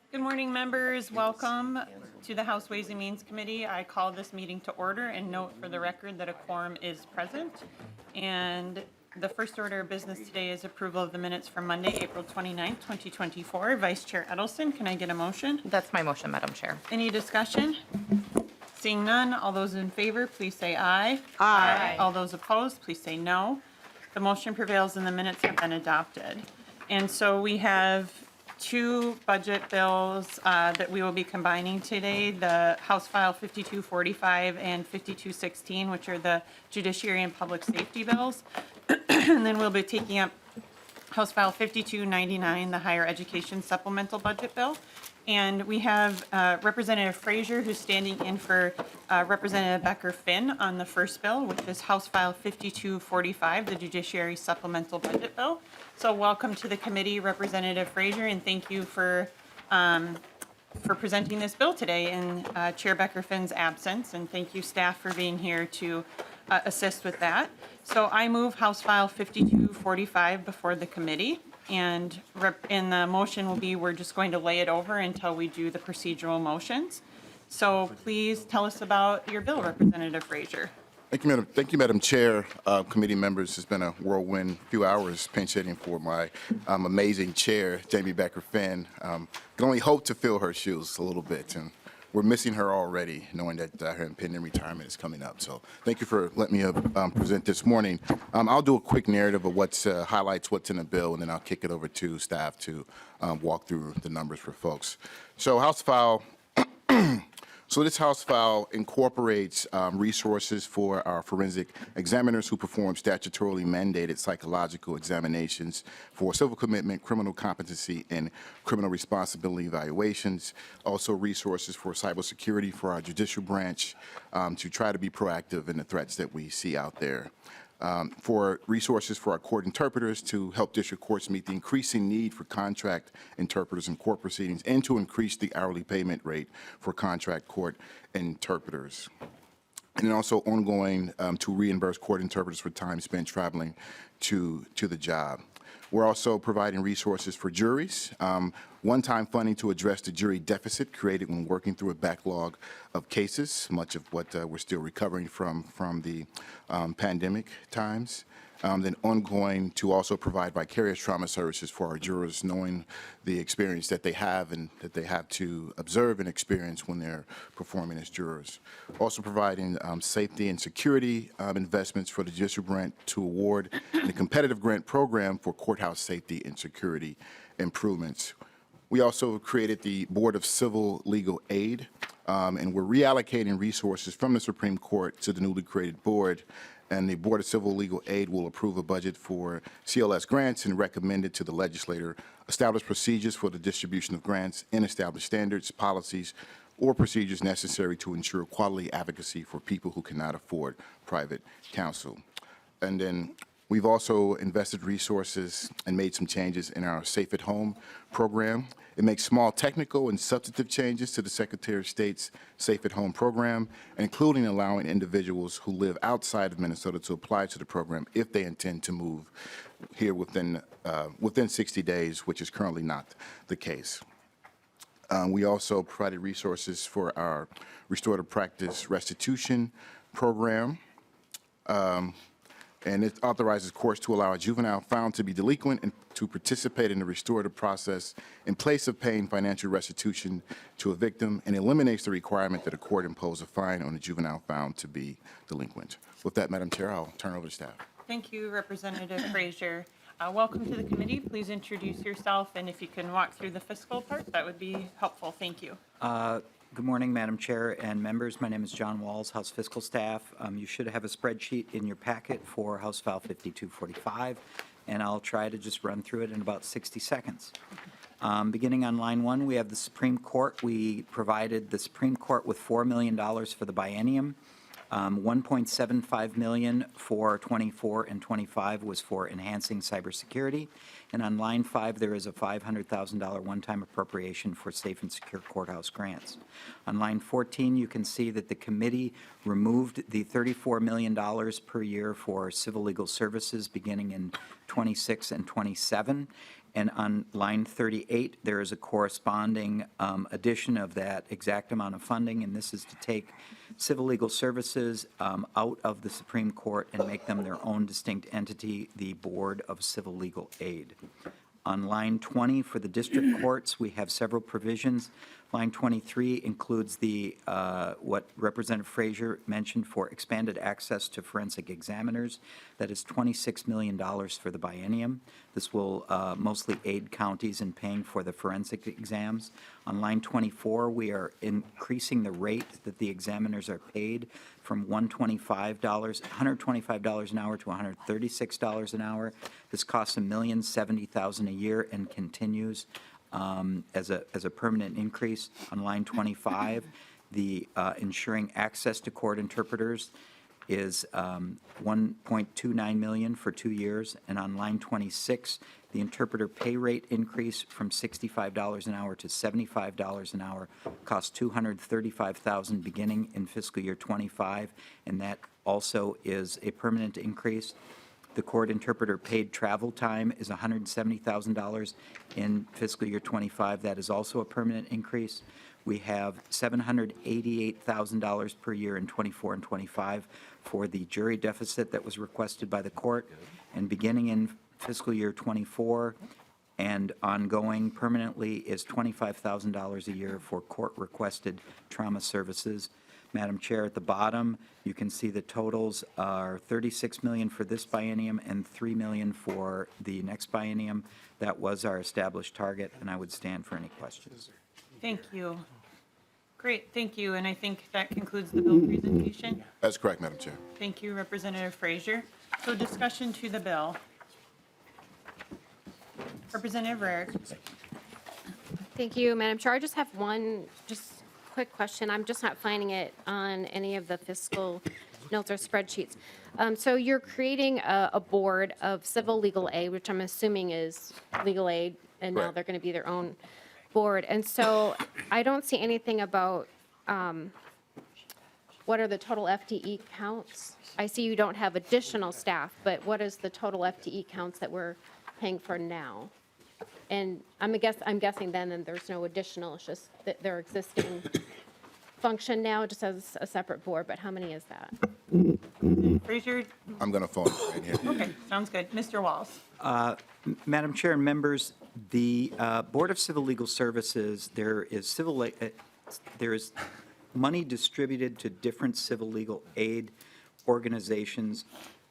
Good morning, members. Welcome to the House Ways and Means Committee. I call this meeting to order and note for the record that a quorum is present. And the first order of business today is approval of the minutes from Monday, April 29th, 2024. Vice Chair Edelson, can I get a motion? That's my motion, Madam Chair. Any discussion? Seeing none, all those in favor, please say aye. Aye. All those opposed, please say no. The motion prevails and the minutes have been adopted. And so we have two budget bills that we will be combining today, the House File 5245 and 5216, which are the Judiciary and Public Safety bills. And then we'll be taking up House File 5299, the Higher Education Supplemental Budget Bill. And we have Representative Frazier, who's standing in for Representative Becker-Finn on the first bill, which is House File 5245, the Judiciary Supplemental Budget Bill. So welcome to the committee, Representative Frazier, and thank you for presenting this bill today in Chair Becker-Finn's absence. And thank you, staff, for being here to assist with that. So I move House File 5245 before the committee. And the motion will be, we're just going to lay it over until we do the procedural motions. So please tell us about your bill, Representative Frazier. Thank you, Madam Chair, committee members. It's been a whirlwind few hours pinch-hitting for my amazing chair, Jamie Becker-Finn. Can only hope to fill her shoes a little bit, and we're missing her already, knowing that her impending retirement is coming up. So thank you for letting me present this morning. I'll do a quick narrative of what highlights what's in the bill, and then I'll kick it over to staff to walk through the numbers for folks. So House File. So this House file incorporates resources for our forensic examiners who perform statutorily mandated psychological examinations for civil commitment, criminal competency, and criminal responsibility evaluations. Also resources for cybersecurity for our judicial branch to try to be proactive in the threats that we see out there. For resources for our court interpreters to help district courts meet the increasing need for contract interpreters in court proceedings, and to increase the hourly payment rate for contract court interpreters. And then also ongoing to reimburse court interpreters for time spent traveling to the job. We're also providing resources for juries, one-time funding to address the jury deficit created when working through a backlog of cases, much of what we're still recovering from the pandemic times. Then ongoing to also provide vicarious trauma services for our jurors, knowing the experience that they have and that they have to observe and experience when they're performing as jurors. Also providing safety and security investments for the judicial branch to award the competitive grant program for courthouse safety and security improvements. We also created the Board of Civil Legal Aid, and we're reallocating resources from the Supreme Court to the newly created board. And the Board of Civil Legal Aid will approve a budget for CLS grants and recommend it to the legislator, establish procedures for the distribution of grants, and establish standards, policies, or procedures necessary to ensure quality advocacy for people who cannot afford private counsel. And then we've also invested resources and made some changes in our Safe at Home program. It makes small technical and substantive changes to the Secretary of State's Safe at Home program, including allowing individuals who live outside of Minnesota to apply to the program if they intend to move here within 60 days, which is currently not the case. We also provided resources for our restorative practice restitution program. And it authorizes courts to allow a juvenile found to be delinquent and to participate in the restorative process in place of paying financial restitution to a victim, and eliminates the requirement that a court impose a fine on a juvenile found to be delinquent. With that, Madam Chair, I'll turn it over to staff. Thank you, Representative Frazier. Welcome to the committee. Please introduce yourself, and if you can walk through the fiscal part, that would be helpful. Thank you. Good morning, Madam Chair and members. My name is John Walls, House Fiscal Staff. You should have a spreadsheet in your packet for House File 5245, and I'll try to just run through it in about 60 seconds. Beginning on line 1, we have the Supreme Court. We provided the Supreme Court with $4 million for the biennium. $1.75 million for 24 and 25 was for enhancing cybersecurity. And on line 5, there is a $500,000 one-time appropriation for safe and secure courthouse grants. On line 14, you can see that the committee removed the $34 million per year for civil legal services beginning in 26 and 27. And on line 38, there is a corresponding addition of that exact amount of funding, and this is to take civil legal services out of the Supreme Court and make them their own distinct entity, the Board of Civil Legal Aid. On line 20, for the district courts, we have several provisions. Line 23 includes the, what Representative Frazier mentioned for expanded access to forensic examiners. That is $26 million for the biennium. This will mostly aid counties in paying for the forensic exams. On line 24, we are increasing the rate that the examiners are paid from $125 an hour to $136 an hour. This costs $1,070,000 a year and continues as a permanent increase. On line 25, the ensuring access to court interpreters is $1.29 million for 2 years. And on line 26, the interpreter pay rate increase from $65 an hour to $75 an hour costs $235,000 beginning in fiscal year '25, and that also is a permanent increase. The court interpreter paid travel time is $170,000 in fiscal year '25. That is also a permanent increase. We have $788,000 per year in '24 and '25 for the jury deficit that was requested by the court. And beginning in fiscal year '24 and ongoing permanently is $25,000 a year for court-requested trauma services. Madam Chair, at the bottom, you can see the totals are $36 million for this biennium and $3 million for the next biennium. That was our established target, and I would stand for any questions. Thank you. Great, thank you. And I think that concludes the bill presentation. That's correct, Madam Chair. Thank you, Representative Frazier. So discussion to the bill. Representative Rarick. Thank you, Madam Chair. I just have one quick question. I'm just not finding it on any of the fiscal notes or spreadsheets. So you're creating a board of civil legal aid, which I'm assuming is legal aid, and now Correct. they're going to be their own board. And so I don't see anything about what are the total FTE counts. I see you don't have additional staff, but what is the total FTE counts that we're paying for now? And I'm guessing then there's no additional, it's just that their existing function now just as a separate board, but how many is that? Frazier, I'm going to phone it right here. okay, sounds good. Mr. Walls. Madam Chair and members, the Board of Civil Legal Services, there is money distributed to different civil legal aid organizations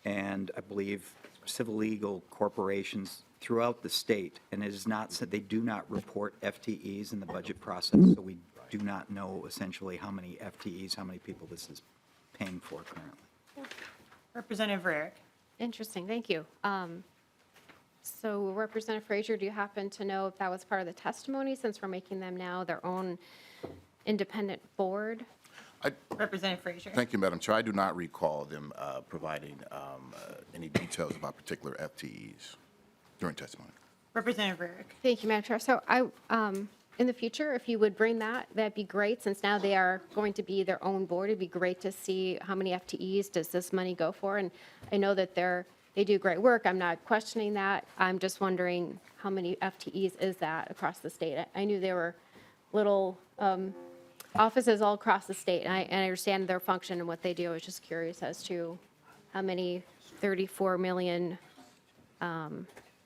and I believe civil legal corporations throughout the state, and it is not said they do not report FTEs in the budget process, so we do not know essentially how many FTEs, how many people this is paying for currently. Representative Rarick. Interesting, thank you. So Representative Frazier, do you happen to know if that was part of the testimony since we're making them now their own independent board? Representative Frazier. Thank you, Madam Chair. I do not recall them providing any details about particular FTEs during testimony. Representative Rarick. Thank you, Madam Chair. So in the future, if you would bring that, that'd be great. Since now they are going to be their own board, it'd be great to see how many FTEs does this money go for. And I know that they do great work. I'm not questioning that. I'm just wondering how many FTEs is that across the state? I knew there were little offices all across the state, and I understand their function and what they do. I was just curious as to how many 34 million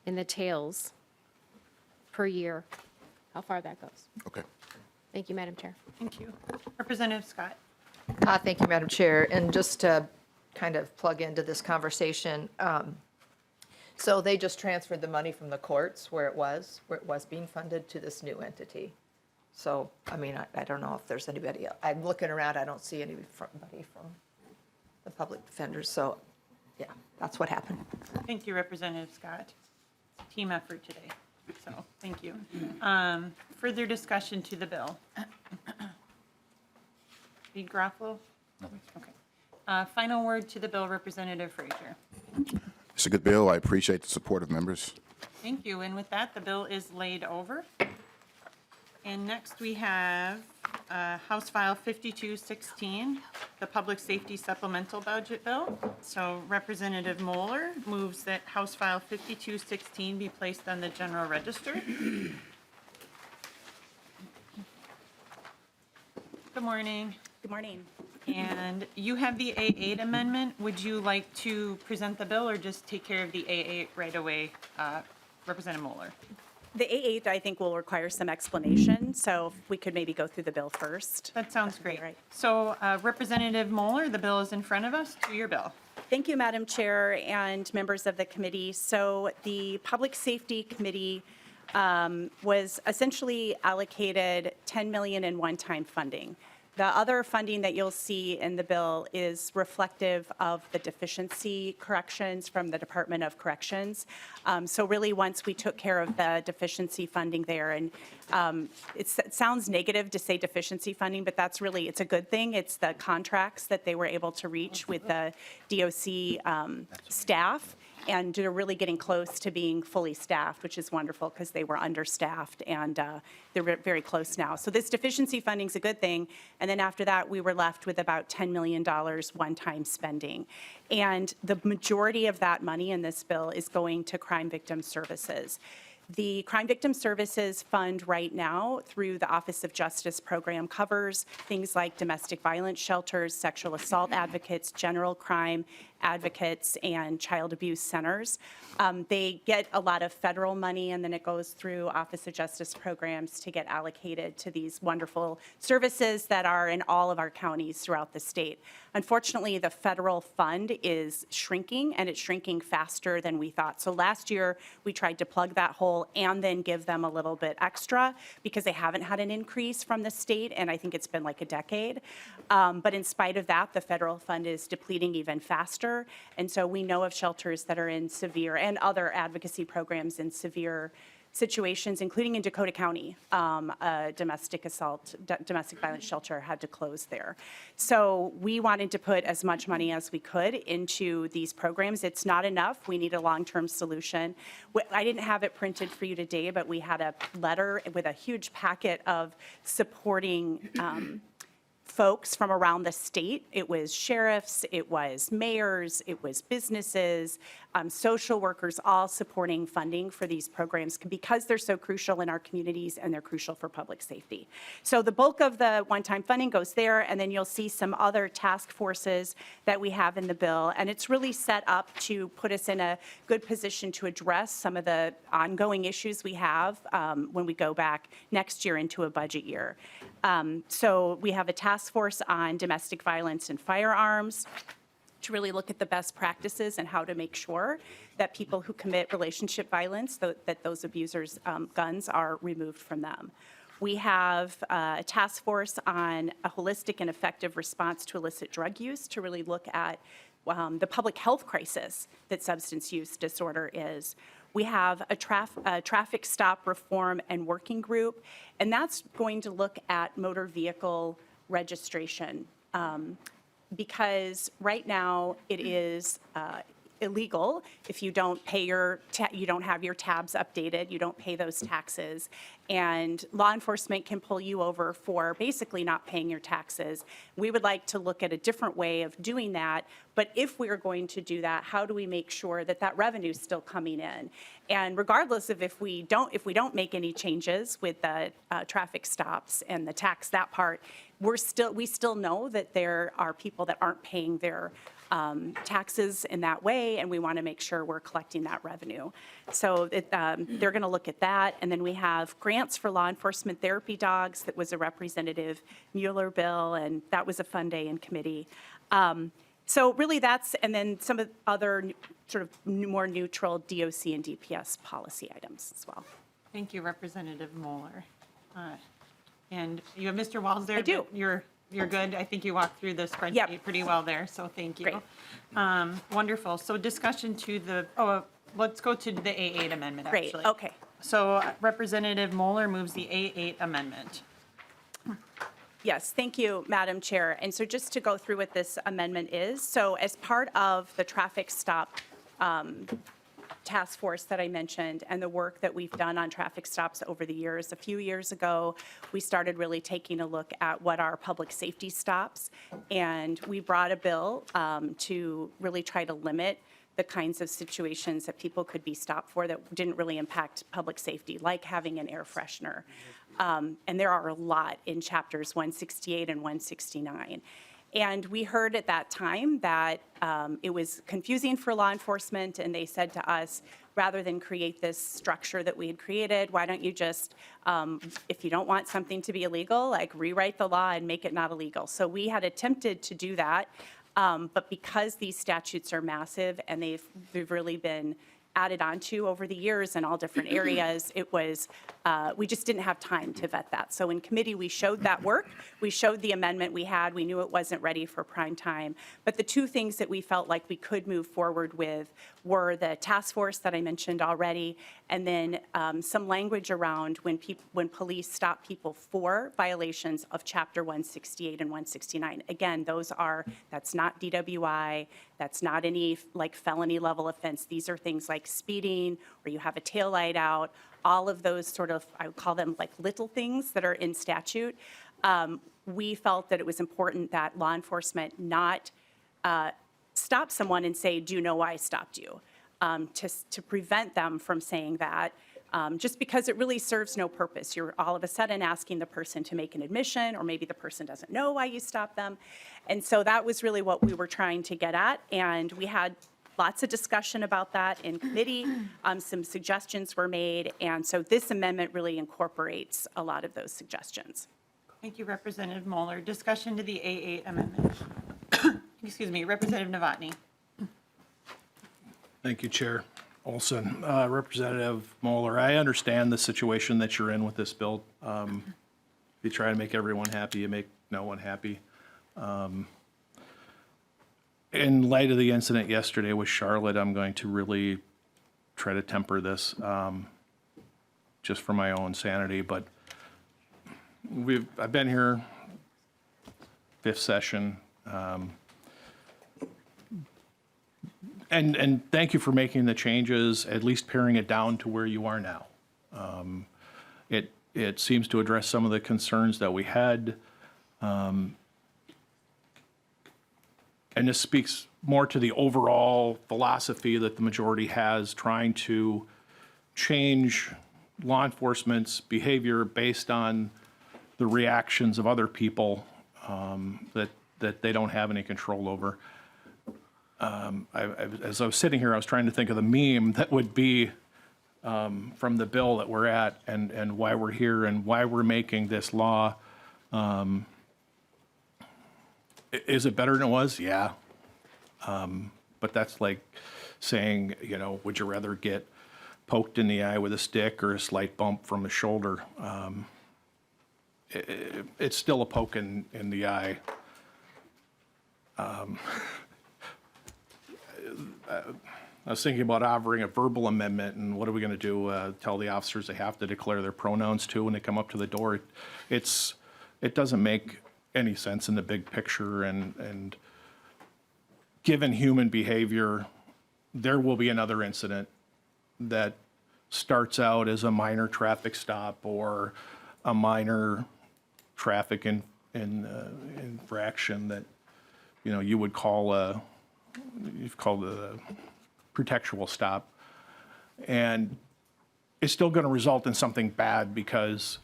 in the tails per year, how far that goes. Okay. Thank you, Madam Chair. Thank you. Representative Scott. Thank you, Madam Chair. And just to kind of plug into this conversation, so they just transferred the money from the courts where it was being funded to this new entity. So, I mean, I don't know if there's anybody else. I'm looking around, I don't see anybody from the public defenders. So, yeah, that's what happened. Thank you, Representative Scott. It's a team effort today, so thank you. Further discussion to the bill. Reed Garofalo? Nothing. Okay. Final word to the bill, Representative Frazier. It's a good bill. I appreciate the support of members. Thank you. And with that, the bill is laid over. And next we have House File 5216, the Public Safety Supplemental Budget Bill. So Representative Moller moves that House File 5216 be placed on the General Register. Good morning. Good morning. And you have the A8 amendment. Would you like to present the bill or just take care of the A8 right away, Representative Moller? The A8, I think, will require some explanation, so if we could maybe go through the bill first. That sounds great. Right. So Representative Moller, the bill is in front of us. To your bill. Thank you, Madam Chair and members of the committee. So the Public Safety Committee was essentially allocated $10 million in one-time funding. The other funding that you'll see in the bill is reflective of the deficiency corrections from the Department of Corrections. So really, once we took care of the deficiency funding there, and it sounds negative to say deficiency funding, but that's really, it's a good thing. It's the contracts that they were able to reach with the DOC staff. And they're really getting close to being fully staffed, which is wonderful because they were understaffed, and they're very close now. So this deficiency funding is a good thing. And then after that, we were left with about $10 million one-time spending. And the majority of that money in this bill is going to crime victim services. The Crime Victim Services Fund right now, through the Office of Justice program, covers things like domestic violence shelters, sexual assault advocates, general crime advocates, and child abuse centers. They get a lot of federal money, and then it goes through Office of Justice programs to get allocated to these wonderful services that are in all of our counties throughout the state. Unfortunately, the federal fund is shrinking, and it's shrinking faster than we thought. So last year, we tried to plug that hole and then give them a little bit extra because they haven't had an increase from the state, and I think it's been like a decade. But in spite of that, the federal fund is depleting even faster. And so we know of shelters that are in severe, and other advocacy programs in severe situations, including in Dakota County. A domestic violence shelter had to close there. So we wanted to put as much money as we could into these programs. It's not enough. We need a long-term solution. I didn't have it printed for you today, but we had a letter with a huge packet of supporting folks from around the state. It was sheriffs, it was mayors, it was businesses, social workers, all supporting funding for these programs because they're so crucial in our communities and they're crucial for public safety. So the bulk of the one-time funding goes there, and then you'll see some other task forces that we have in the bill, and it's really set up to put us in a good position to address some of the ongoing issues we have when we go back next year into a budget year. So we have a task force on domestic violence and firearms to really look at the best practices and how to make sure that people who commit relationship violence, that those abusers' guns are removed from them. We have a task force on a holistic and effective response to illicit drug use to really look at the public health crisis that substance use disorder is. We have a traffic stop reform and working group, and that's going to look at motor vehicle registration because right now it is illegal if you don't pay you don't have your tabs updated, you don't pay those taxes, and law enforcement can pull you over for basically not paying your taxes. We would like to look at a different way of doing that, but if we are going to do that, how do we make sure that that revenue is still coming in? And regardless of if we don't make any changes with the traffic stops and the tax, that part, we still know that there are people that aren't paying their taxes in that way, and we want to make sure we're collecting that revenue. So they're going to look at that. And then we have grants for law enforcement therapy dogs. That was a Representative Mueller bill, and that was a fun day in committee. So really that's, and then some of the other sort of more neutral DOC and DPS policy items as well. Thank you, Representative Moller. And you have Mr. Walls there? I do. But you're good. I think you walked through the spreadsheet Yep. pretty well there, so thank you. Great. Wonderful. So discussion to the, let's go to the A8 amendment, actually. Great, okay. So Representative Moller moves the A8 amendment. Yes, thank you, Madam Chair. And so just to go through what this amendment is, so as part of the traffic stop task force that I mentioned and the work that we've done on traffic stops over the years. A few years ago, we started really taking a look at what are public safety stops, and we brought a bill to really try to limit the kinds of situations that people could be stopped for that didn't really impact public safety, like having an air freshener. And there are a lot in chapters 168 and 169. And we heard at that time that it was confusing for law enforcement, and they said to us, rather than create this structure that we had created, why don't you just, if you don't want something to be illegal, like rewrite the law and make it not illegal. So we had attempted to do that, but because these statutes are massive and they've really been added onto over the years in all different areas, it was, we just didn't have time to vet that. So in committee, we showed that work. We showed the amendment we had. We knew it wasn't ready for prime time. But the two things that we felt like we could move forward with were the task force that I mentioned already, and then some language around when police stop people for violations of Chapter 168 and 169. Again, that's not DWI, that's not any like felony level offense. These are things like speeding, or you have a tail light out, all of those sort of, I would call them like little things that are in statute. We felt that it was important that law enforcement not stop someone and say, do you know why I stopped you? To prevent them from saying that, just because it really serves no purpose. You're all of a sudden asking the person to make an admission, or maybe the person doesn't know why you stopped them. And so that was really what we were trying to get at, and we had lots of discussion about that in committee. Some suggestions were made, and so this amendment really incorporates a lot of those suggestions. Thank you, Representative Moller. Discussion to the A8 amendment. Excuse me, Representative Novotny. Thank you, Chair Olson. Representative Moller, I understand the situation that you're in with this bill. You try to make everyone happy, you make no one happy. In light of the incident yesterday with Charlotte, I'm going to really try to temper this just for my own sanity, but I've been here, 5th session, and thank you for making the changes, at least paring it down to where you are now. It seems to address some of the concerns that we had, and this speaks more to the overall philosophy that the majority has, trying to change law enforcement's behavior based on the reactions of other people that they don't have any control over. As I was sitting here, I was trying to think of the meme that would be from the bill that we're at, and why we're here and why we're making this law. Is it better than it was? Yeah. But that's like saying, would you rather get poked in the eye with a stick or a slight bump from the shoulder? It's still a poke in the eye. I was thinking about offering a verbal amendment, and what are we going to do? Tell the officers they have to declare their pronouns too when they come up to the door. It doesn't make any sense in the big picture, and given human behavior, there will be another incident that starts out as a minor traffic stop or a minor traffic infraction that you would call you've called a pretextual stop, and it's still going to result in something bad, because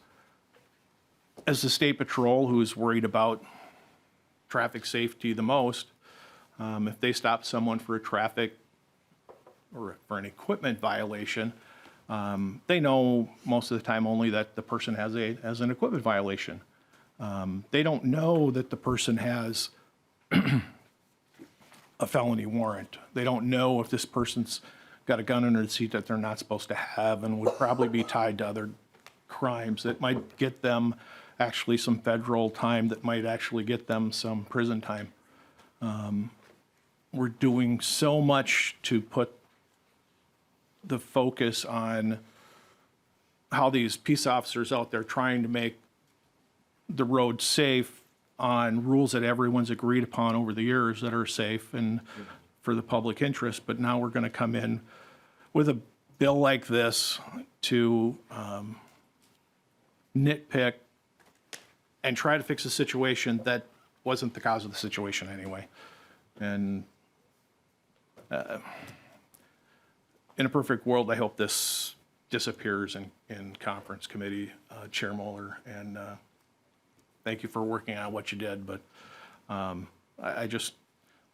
as the State Patrol, who's worried about traffic safety the most, if they stop someone for a traffic or for an equipment violation, they know most of the time only that the person has an equipment violation. They don't know that the person has a felony warrant. They don't know if this person's got a gun under the seat that they're not supposed to have, and would probably be tied to other crimes that might get them actually some federal time, that might actually get them some prison time. We're doing so much to put the focus on how these peace officers out there trying to make the road safe on rules that everyone's agreed upon over the years that are safe and for the public interest. But now we're going to come in with a bill like this to nitpick and try to fix a situation that wasn't the cause of the situation anyway. And in a perfect world, I hope this disappears in conference committee, Chair Moller, and thank you for working on what you did, but I just,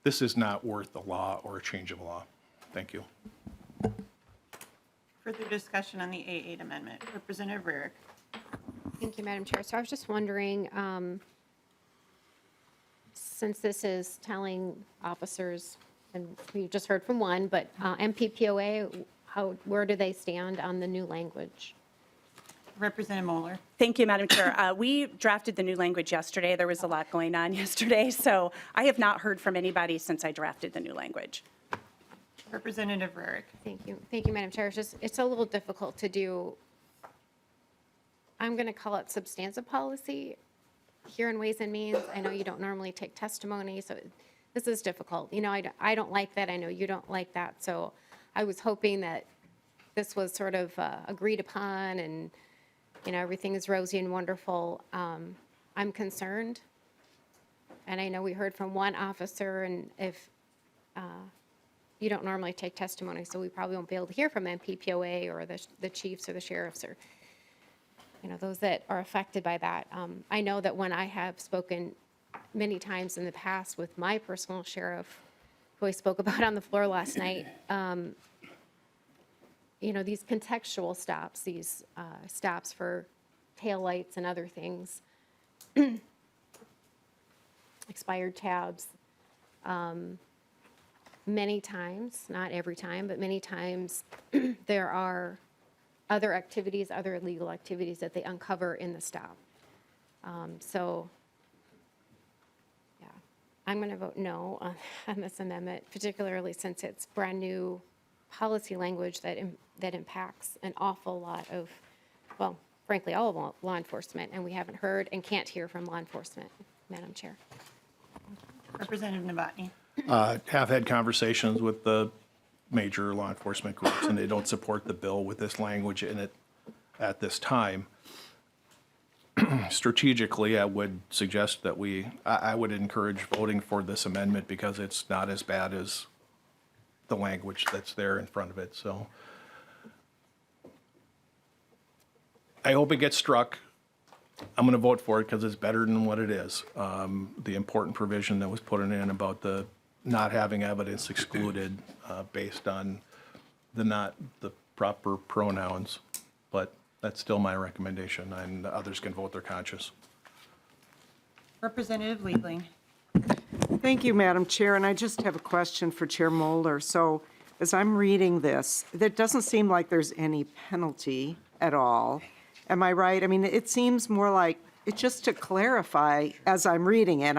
this is not worth the law or a change of law. Thank you. Further discussion on the A8 amendment. Representative Rarick. Thank you, Madam Chair. So I was just wondering, since this is telling officers, and we just heard from one, but MPPOA, where do they stand on the new language? Representative Moller. Thank you, Madam Chair. We drafted the new language yesterday. There was a lot going on yesterday, so I have not heard from anybody since I drafted the new language. Representative Rarick. Thank you. Thank you, Madam Chair. It's a little difficult to do, I'm going to call it substantive policy here in Ways and Means. I know you don't normally take testimony, so this is difficult. You know, I don't like that. I know you don't like that. So I was hoping that this was sort of agreed upon and, you know, everything is rosy and wonderful. I'm concerned. And I know we heard from one officer, and if you don't normally take testimony, so we probably won't be able to hear from MPPOA or the chiefs or the sheriffs or, you know, those that are affected by that. I know that when I have spoken many times in the past with my personal sheriff, who I spoke about on the floor last night, you know, these contextual stops, these stops for taillights and other things, expired tabs, many times, not every time, but many times, there are other activities, other illegal activities that they uncover in the stop. So, yeah, I'm going to vote no on this amendment, particularly since it's brand-new policy language that impacts an awful lot of, well, frankly, all of law enforcement, and we haven't heard and can't hear from law enforcement, Madam Chair. Representative Novotny. Have had conversations with the major law enforcement groups, and they don't support the bill with this language in it at this time. Strategically, I would suggest that I would encourage voting for this amendment because it's not as bad as the language that's there in front of it. So I hope it gets struck. I'm going to vote for it because it's better than what it is. The important provision that was put in about the not having evidence excluded based on the proper pronouns, but that's still my recommendation, and others can vote their conscience. Representative Liebling. Thank you, Madam Chair, and I just have a question for Chair Moller. So as I'm reading this, there doesn't seem like there's any penalty at all. Am I right? I mean, it seems more like, it's just to clarify, as I'm reading it,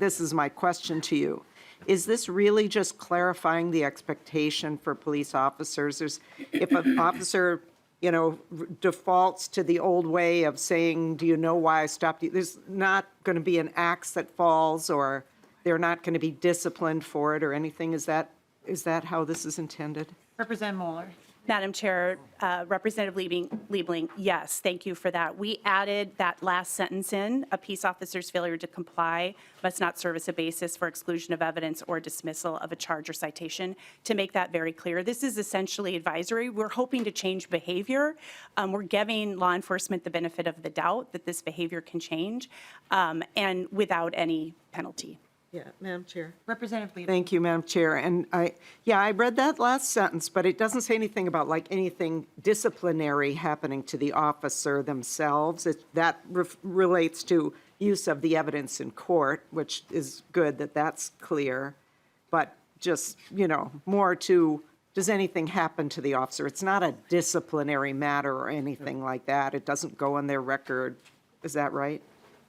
this is my question to you. Is this really just clarifying the expectation for police officers? If an officer, you know, defaults to the old way of saying, do you know why I stopped you? There's not going to be an axe that falls, or they're not going to be disciplined for it or anything. Is that how this is intended? Representative Moller. Madam Chair, Representative Liebling, yes, thank you for that. We added that last sentence in, a peace officer's failure to comply must not serve as a basis for exclusion of evidence or dismissal of a charge or citation, to make that very clear. This is essentially advisory. We're hoping to change behavior. We're giving law enforcement the benefit of the doubt that this behavior can change, and without any penalty. Yeah, Madam Chair. Representative Liebling. Thank you, Madam Chair. And I read that last sentence, but it doesn't say anything about like anything disciplinary happening to the officer themselves. That relates to use of the evidence in court, which is good that that's clear. But just, you know, more to, does anything happen to the officer? It's not a disciplinary matter or anything like that. It doesn't go on their record. Is that right?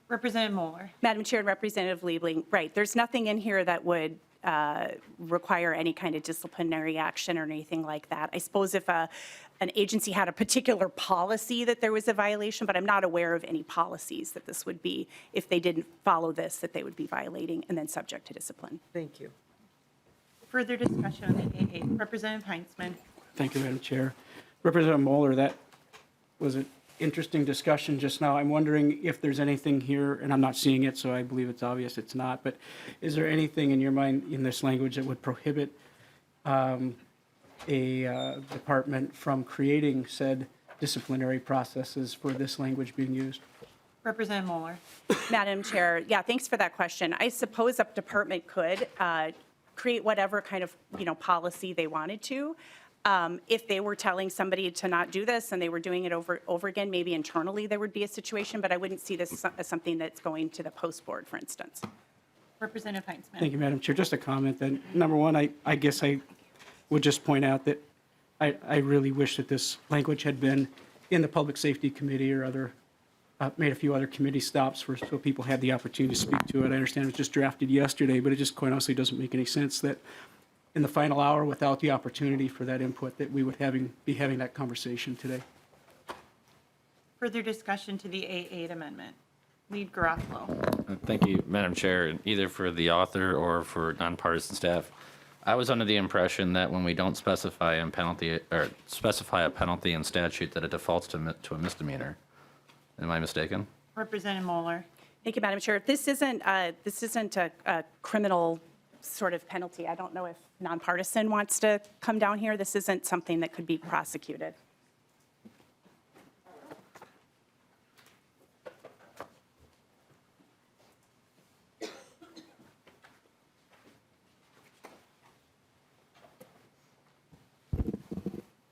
Representative Moller. Madam Chair and Representative Liebling, right, there's nothing in here that would require any kind of disciplinary action or anything like that. I suppose if an agency had a particular policy that there was a violation, but I'm not aware of any policies that this would be, if they didn't follow this, that they would be violating and then subject to discipline. Thank you. Further discussion on the A8. Representative Heinzman. Thank you, Madam Chair. Representative Moller, that was an interesting discussion just now. I'm wondering if there's anything here, and I'm not seeing it, so I believe it's obvious it's not, but is there anything in your mind in this language that would prohibit a department from creating said disciplinary processes for this language being used? Representative Moller. Madam Chair, yeah, thanks for that question. I suppose a department could create whatever kind of, policy they wanted to. If they were telling somebody to not do this and they were doing it over again, maybe internally there would be a situation, but I wouldn't see this as something that's going to the post board, for instance. Representative Heinzman. Thank you, Madam Chair. Just a comment then. Number one, I guess I would just point out that I really wish that this language had been in the Public Safety Committee or other, made a few other committee stops so people had the opportunity to speak to it. I understand it was just drafted yesterday, but it just quite honestly doesn't make any sense that in the final hour, without the opportunity for that input, that we would be having that conversation today. Further discussion to the A8 amendment. Lead Garofalo. Thank you, Madam Chair, either for the author or for nonpartisan staff. I was under the impression that when we don't specify a penalty in statute, that it defaults to a misdemeanor. Am I mistaken? Representative Moller. Thank you, Madam Chair. This isn't a criminal sort of penalty. I don't know if nonpartisan wants to come down here. This isn't something that could be prosecuted.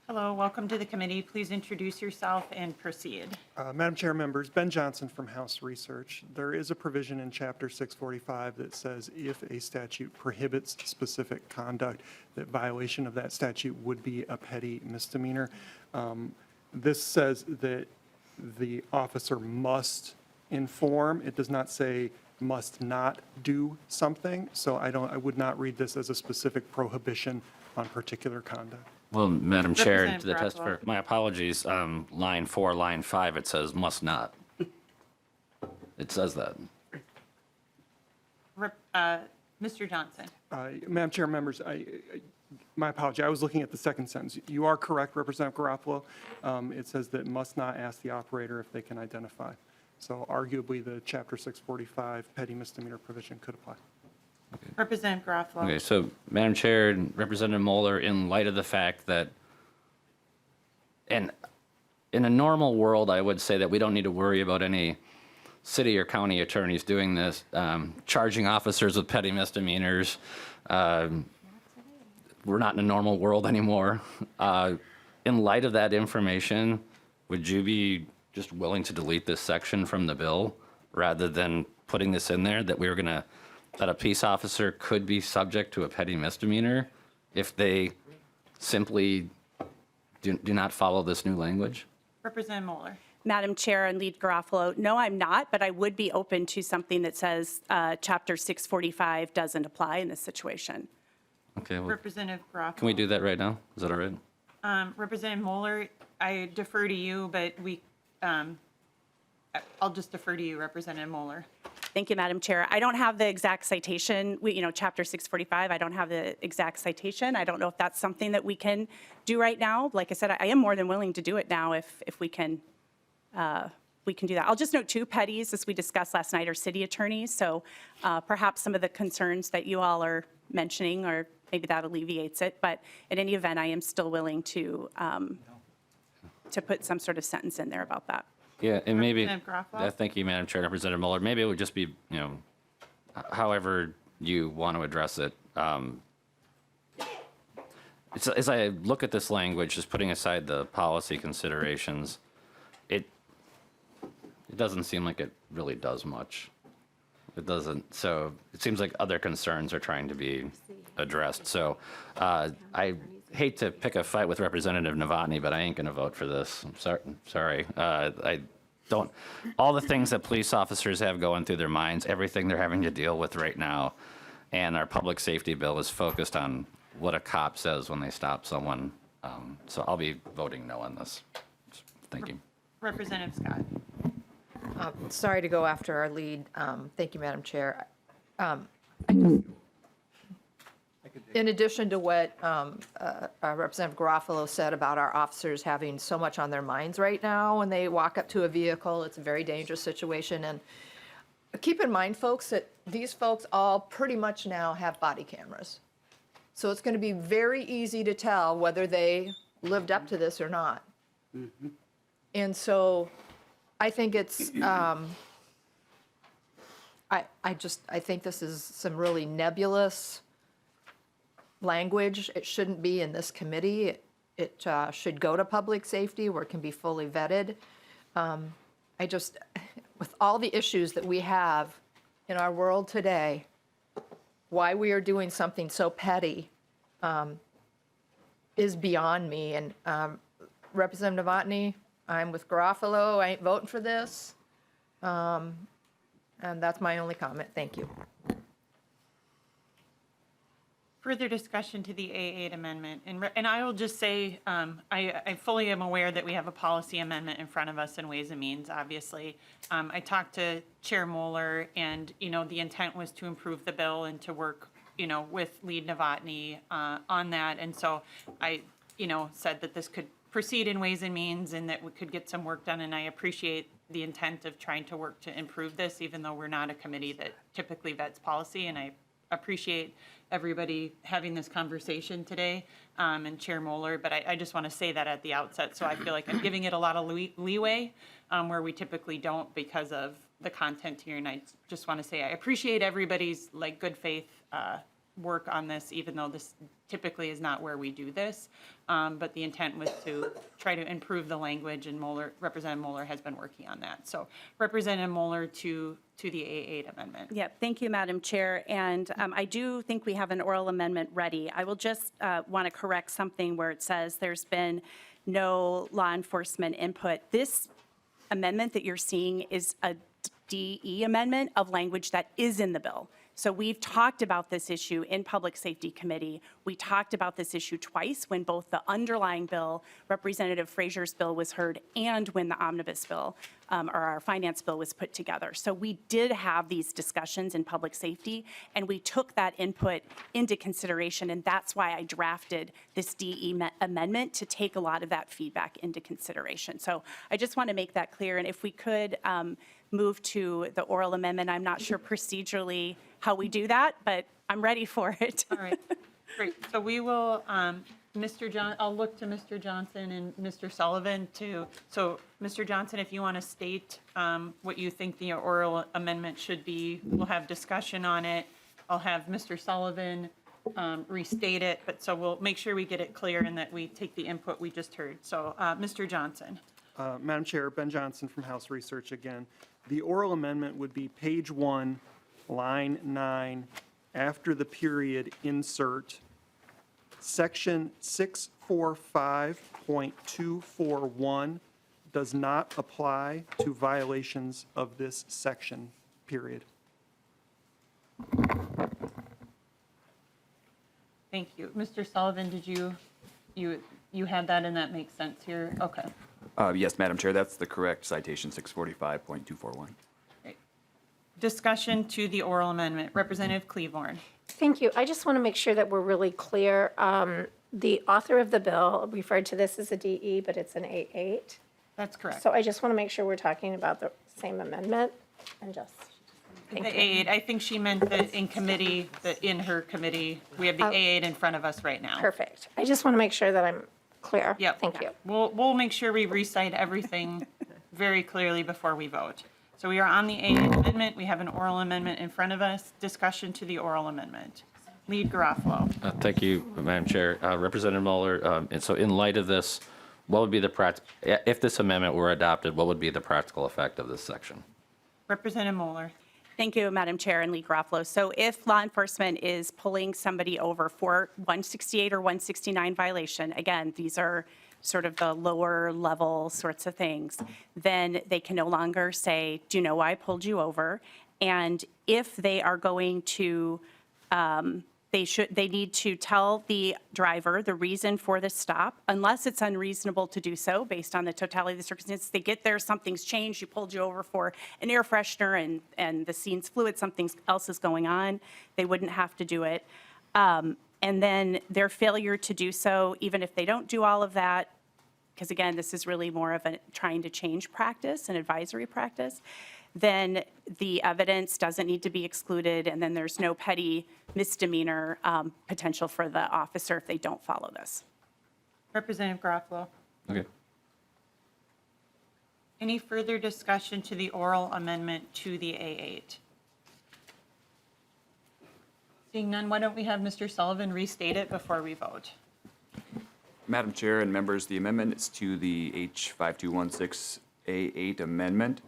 Hello, welcome to the committee. Please introduce yourself and proceed. Madam Chair, members, Ben Johnson from House Research. There is a provision in Chapter 645 that says if a statute prohibits specific conduct, that violation of that statute would be a petty misdemeanor. This says that the officer must inform. It does not say must not do something. So I would not read this as a specific prohibition on particular conduct. Well, Madam Chair, to the Representative test for, my apologies, line 4, line 5, it says must not. It says that. Mr. Johnson. Madam Chair, members, my apology. I was looking at the second sentence. You are correct, Representative Garofalo. It says that must not ask the operator if they can identify. So arguably, the Chapter 645 petty misdemeanor provision could apply. Representative Garofalo. Okay, so Madam Chair and Representative Moller, in light of the fact that, and in a normal world, I would say that we don't need to worry about any city or county attorneys doing this, charging officers with petty misdemeanors. We're not in a normal world anymore. In light of that information, would you be just willing to delete this section from the bill rather than putting this in there that that a peace officer could be subject to a petty misdemeanor if they simply do not follow this new language? Representative Moller. Madam Chair and Lead Garofalo, no, I'm not, but I would be open to something that says Chapter 645 doesn't apply in this situation. Okay, well, Representative Garofalo. can we do that right now? Is that all right? Representative Moller, I defer to you, but I'll just defer to you, Representative Moller. Thank you, Madam Chair. I don't have the exact citation, Chapter 645, I don't have the exact citation. I don't know if that's something that we can do right now. Like I said, I am more than willing to do it now if we can do that. I'll just note too, petties, as we discussed last night, are city attorneys, so perhaps some of the concerns that you all are mentioning, or maybe that alleviates it, but in any event, I am still willing to put some sort of sentence in there about that. Yeah, and maybe, Representative Garofalo? thank you, Madam Chair, Representative Mueller. Maybe it would just be, however you want to address it. As I look at this language, just putting aside the policy considerations, it doesn't seem like it really does much. It doesn't, so it seems like other concerns are trying to be addressed. So I hate to pick a fight with Representative Novotny, but I ain't going to vote for this. I'm sorry. I don't, all the things that police officers have going through their minds, everything they're having to deal with right now, and our public safety bill is focused on what a cop says when they stop someone. So I'll be voting no on this. Thank you. Representative Scott. Sorry to go after our lead. Thank you, Madam Chair. In addition to what Representative Garofalo said about our officers having so much on their minds right now when they walk up to a vehicle, it's a very dangerous situation. And keep in mind, folks, that these folks all pretty much now have body cameras. So it's going to be very easy to tell whether they lived up to this or not. And so I think it's, I think this is some really nebulous language. It shouldn't be in this committee. It should go to public safety where it can be fully vetted. With all the issues that we have in our world today, why we are doing something so petty is beyond me. And Representative Novotny, I'm with Garofalo. I ain't voting for this. And that's my only comment. Thank you. Further discussion to the A8 amendment, and I will just say, I fully am aware that we have a policy amendment in front of us in Ways and Means, obviously. I talked to Chair Moller, and, the intent was to improve the bill and to work, with Lead Novotny on that, and so I, said that this could proceed in Ways and Means and that we could get some work done, and I appreciate the intent of trying to work to improve this, even though we're not a committee that typically vets policy, and I appreciate everybody having this conversation today, and Chair Moller, but I just want to say that at the outset, so I feel like I'm giving it a lot of leeway where we typically don't because of the content here, and I just want to say I appreciate everybody's good faith work on this, even though this typically is not where we do this, but the intent was to try to improve the language, and Representative Moller has been working on that. So Representative Moller to the A8 amendment. Yeah, thank you, Madam Chair. And I do think we have an oral amendment ready. I will just want to correct something where it says there's been no law enforcement input. This amendment that you're seeing is a DE amendment of language that is in the bill. So we've talked about this issue in Public Safety Committee. We talked about this issue twice when both the underlying bill, Representative Frazier's bill, was heard and when the omnibus bill or our finance bill was put together. So we did have these discussions in public safety, and we took that input into consideration, and that's why I drafted this DE amendment to take a lot of that feedback into consideration. So I just want to make that clear, and if we could move to the oral amendment. I'm not sure procedurally how we do that, but I'm ready for it. All right, great. So we will, I'll look to Mr. Johnson and Mr. Sullivan so Mr. Johnson, if you want to state what you think the oral amendment should be, we'll have discussion on it. I'll have Mr. Sullivan restate it, but so we'll make sure we get it clear and that we take the input we just heard. So Mr. Johnson. Madam Chair, Ben Johnson from House Research again. The oral amendment would be page 1, line 9, after the period, insert section 645.241 does not apply to violations of this section, period. Thank you. Mr. Sullivan, did you had that and that makes sense here? Okay. Yes, Madam Chair, that's the correct citation, 645.241. Great. Discussion to the oral amendment. Representative Cleavorn. Thank you. I just want to make sure that we're really clear. The author of the bill referred to this as a DE, but it's an A8. That's correct. So I just want to make sure we're talking about the same amendment and just, The A8, I think she meant that in committee, in her committee, we have the A8 in front of us right now. perfect. I just want to make sure that I'm clear. Yep. Thank you. We'll make sure we recite everything very clearly before we vote. So we are on the A8 amendment. We have an oral amendment in front of us. Discussion to the oral amendment. Lead Garofalo. Thank you, Madam Chair. Representative Moller, and so in light of this, what would be if this amendment were adopted, what would be the practical effect of this section? Representative Moller. Thank you, Madam Chair and Lead Garofalo. So if law enforcement is pulling somebody over for 168 or 169 violation, again, these are sort of the lower level sorts of things, then they can no longer say, do you know why I pulled you over? And if they are going to, they need to tell the driver the reason for the stop, unless it's unreasonable to do so based on the totality of the circumstances. They get there, something's changed, you pulled you over for an air freshener and the scene's fluid, something else is going on, they wouldn't have to do it. And then their failure to do so, even if they don't do all of that, because again, this is really more of a trying to change practice and advisory practice, then the evidence doesn't need to be excluded, and then there's no petty misdemeanor potential for the officer if they don't follow this. Representative Garofalo. Okay. Any further discussion to the oral amendment to the A8? Seeing none, why don't we have Mr. Sullivan restate it before we vote? Madam Chair and members, the amendment is to the H5216 A8 amendment.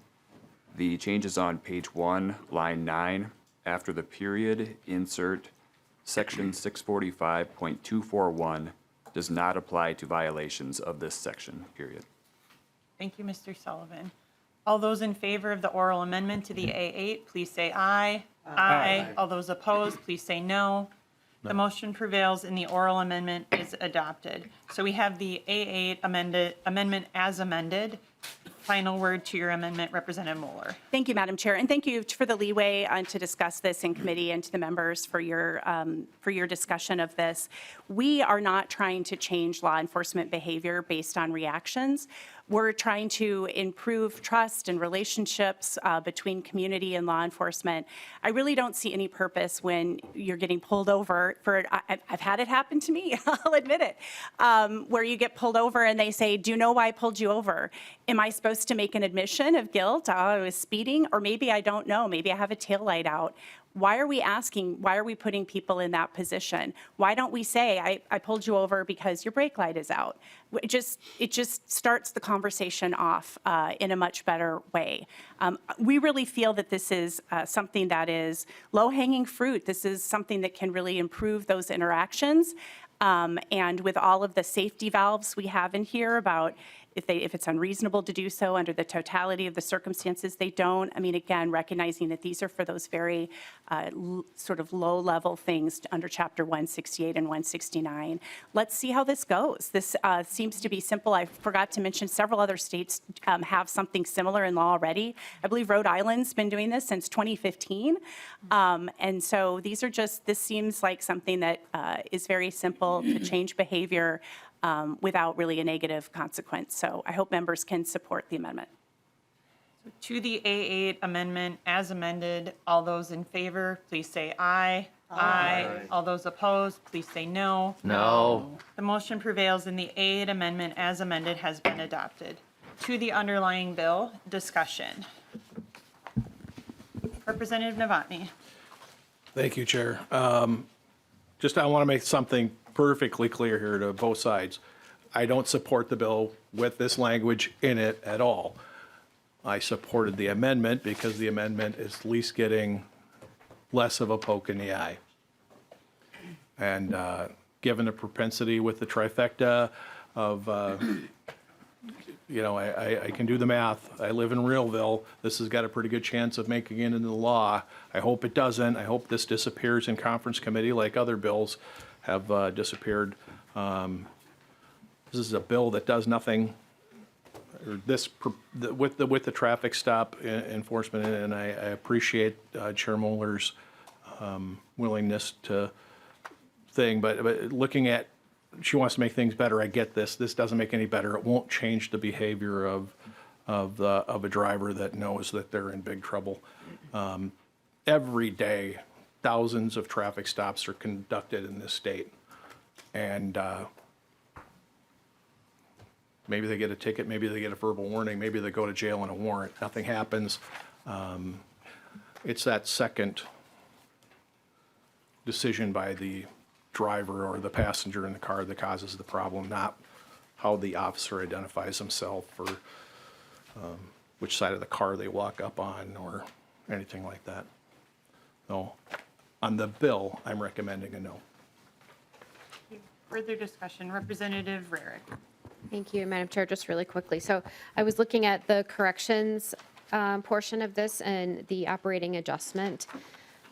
The changes on page 1, line 9, after the period, insert section 645.241 does not apply to violations of this section, period. Thank you, Mr. Sullivan. All those in favor of the oral amendment to the A8, please say aye. Aye. All those opposed, please say no. The motion prevails and the oral amendment is adopted. So we have the A8 amendment as amended. Final word to your amendment, Representative Moller. Thank you, Madam Chair, and thank you for the leeway to discuss this in committee and to the members for your discussion of this. We are not trying to change law enforcement behavior based on reactions. We're trying to improve trust and relationships between community and law enforcement. I really don't see any purpose when you're getting pulled over for, I've had it happen to me, I'll admit it, where you get pulled over and they say, do you know why I pulled you over? Am I supposed to make an admission of guilt? Oh, I was speeding, or maybe I don't know, maybe I have a taillight out. Why are we asking, why are we putting people in that position? Why don't we say, I pulled you over because your brake light is out? It just starts the conversation off in a much better way. We really feel that this is something that is low-hanging fruit. This is something that can really improve those interactions. And with all of the safety valves we have in here about if it's unreasonable to do so under the totality of the circumstances, they don't. I mean, again, recognizing that these are for those very sort of low-level things under Chapter 168 and 169. Let's see how this goes. This seems to be simple. I forgot to mention several other states have something similar in law already. I believe Rhode Island's been doing this since 2015. And so these are just, this seems like something that is very simple to change behavior without really a negative consequence. So I hope members can support the amendment. To the A8 amendment as amended, all those in favor, please say aye. Aye. All those opposed, please say no. No. The motion prevails and the A8 amendment as amended has been adopted. To the underlying bill, discussion. Representative Novotny. Thank you, Chair. Just I want to make something perfectly clear here to both sides. I don't support the bill with this language in it at all. I supported the amendment because the amendment is at least getting less of a poke in the eye. And given the propensity with the trifecta of, you know, I can do the math. I live in Realville. This has got a pretty good chance of making it into the law. I hope it doesn't. I hope this disappears in conference committee like other bills have disappeared. This is a bill that does nothing, or this with the traffic stop enforcement, and I appreciate Chair Moller's willingness to thing, but looking at, she wants to make things better. I get this. This doesn't make any better. It won't change the behavior of a driver that knows that they're in big trouble. Every day, thousands of traffic stops are conducted in this state, and maybe they get a ticket, maybe they get a verbal warning, maybe they go to jail on a warrant. Nothing happens. It's that second decision by the driver or the passenger in the car that causes the problem, not how the officer identifies himself or which side of the car they walk up on or anything like that. No. On the bill, I'm recommending a no. Further discussion, Representative Rarick. Thank you, Madam Chair. Just really quickly. So I was looking at the corrections portion of this and the operating adjustment.